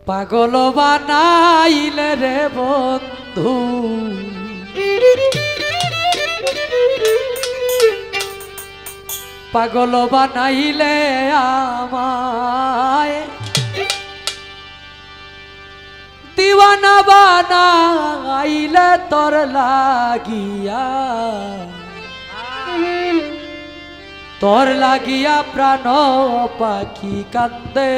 পাগল বানাইলে রে বন্ধু পাগল বানাইলে আমায় দিওয়ানা বানাইলে তোর লাগিয়া প্রাণ পাখি কান্দে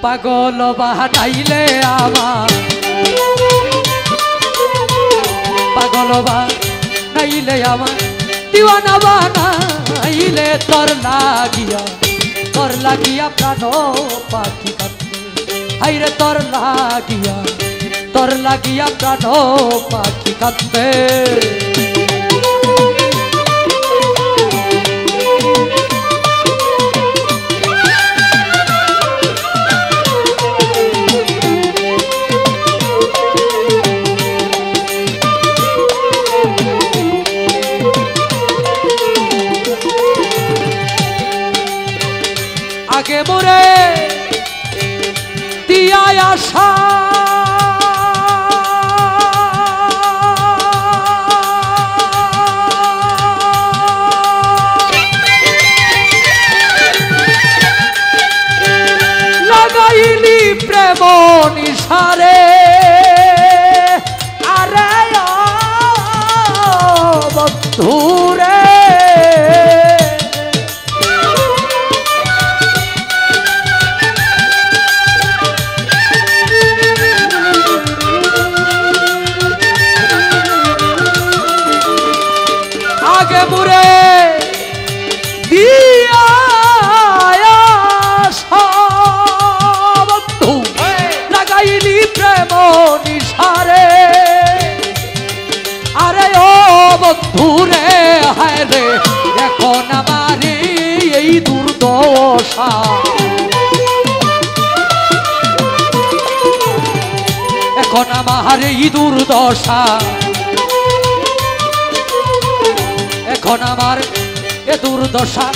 পাগল বানাইলে আমার পাগল বানাইলে আমার দিওয়ানা বানাইলে তোর লাগিয়া প্রাণ পাখি কান্দে হাইরে তোর লাগিয়া প্রাণ পাখি কান্দে আগে মোরে দিয়া আশা লাগাইলি প্রেম নিশারে আরে বন্ধুরে আগে মুরে দিয়া বন্ধু লাগাইলি প্রেম নিশারে আরে ও বন্ধু রে হায় রে এখন আমার এই দুর্দশা এখন আমার এই দুর্দশা এখন আমার এ দুর্দশা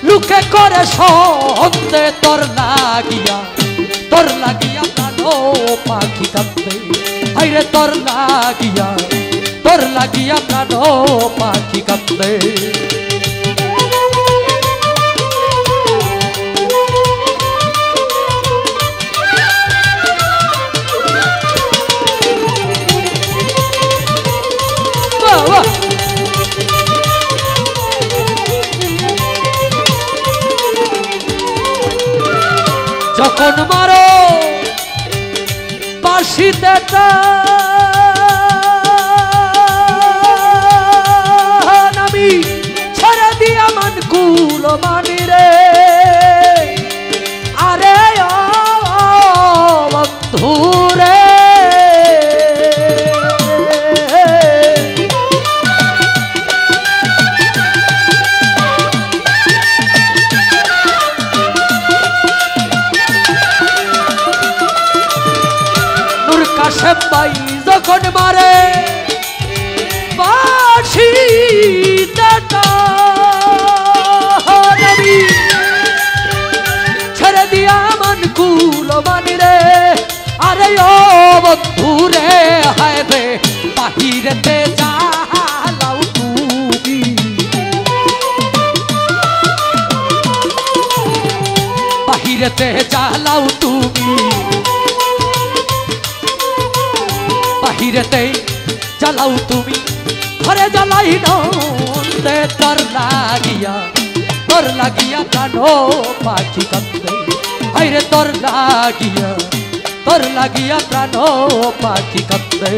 লুকে করে সন্ধে তোর লাগিয়া প্রাণ পাখি কান্দে হাইরে তোর লাগিয়া প্রাণ পাখি কান্দে যখন মারো বাঁশিতে আমি ছেড়ে দিয়া মান কুল মানি রে আরে বন্ধু রে ভাই যখন মারে বাঁশি ছেড়ে দিয়া মান কুল মানি রে আরে ও বন্ধু রে হায় রে বাহিরেতে জ্বালাও তুমি বাহিরেতে জ্বালাও তুমি বাহিরেতে জ্বালাও তুমি ঘরে জ্বালাই নন্দে তোর লাগিয়া প্রাণ পাখি কান্দে হাইরে তোর লাগিয়া প্রাণ পাখি কান্দে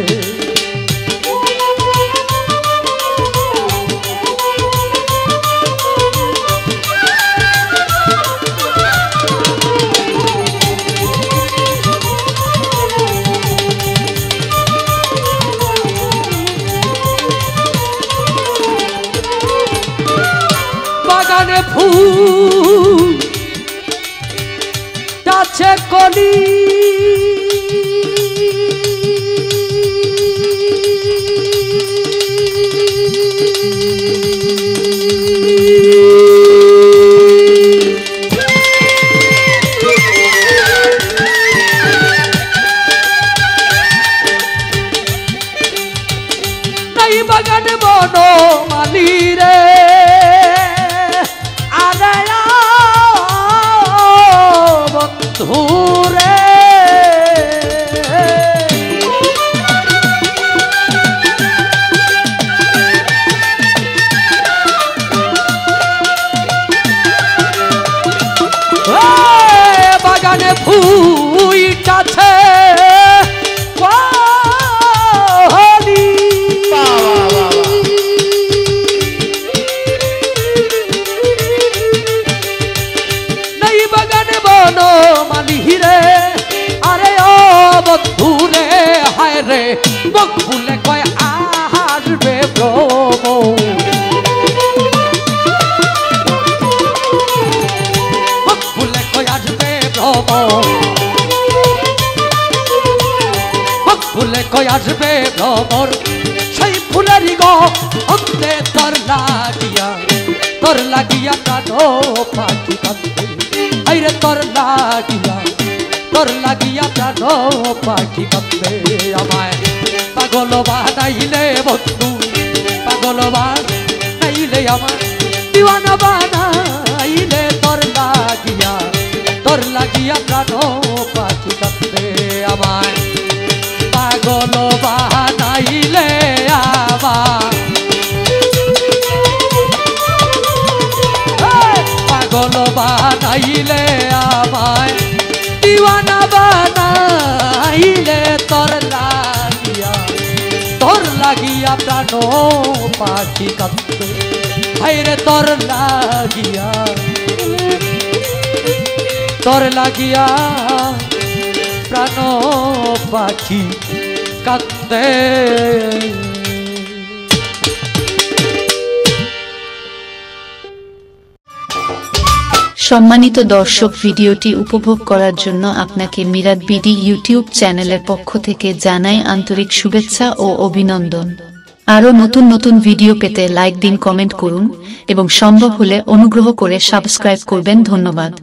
বাগানে ফুল গাছে কলি নাই বাগানে বনমালী রে আরে বন্ধু রে বাগানে ফুইটাছে নাই বাগানে বনমালী রে আরে ও বন্ধু রে হায় রে বক ফুলে কয় আসবে ভ্রমণ ফুলে কয় আসবে ভ্রমর সেই ফুলেরই গন্ধে তোর লাগিয়া প্রাণ পাখি কান্দে আইরে তোর লাগিয়া প্রাণ পাখি কান্দে আমায় পাগল বানাইলে বন্ধু পাগল বানাইলে আমায় দিওয়ানা বানাইলে তোর লাগিয়া প্রাণ পাখি কান্দে আমায় পাগল বানাইলে আমায় পাগল বানাইলে আমায় দিওয়ানা বানাইলে তোর লাগিয়া প্রাণ পাখি কান্দে হায়রে তোর লাগিয়া প্রাণ পাখি কান্দে। সম্মানিত দর্শক, ভিডিওটি উপভোগ করার জন্য আপনাকে মিরাত বিডি ইউটিউব চ্যানেলের পক্ষ থেকে জানাই আন্তরিক শুভেচ্ছা ও অভিনন্দন। আরও নতুন নতুন ভিডিও পেতে লাইক দিন, কমেন্ট করুন এবং সম্ভব হলে অনুগ্রহ করে সাবস্ক্রাইব করবেন। ধন্যবাদ।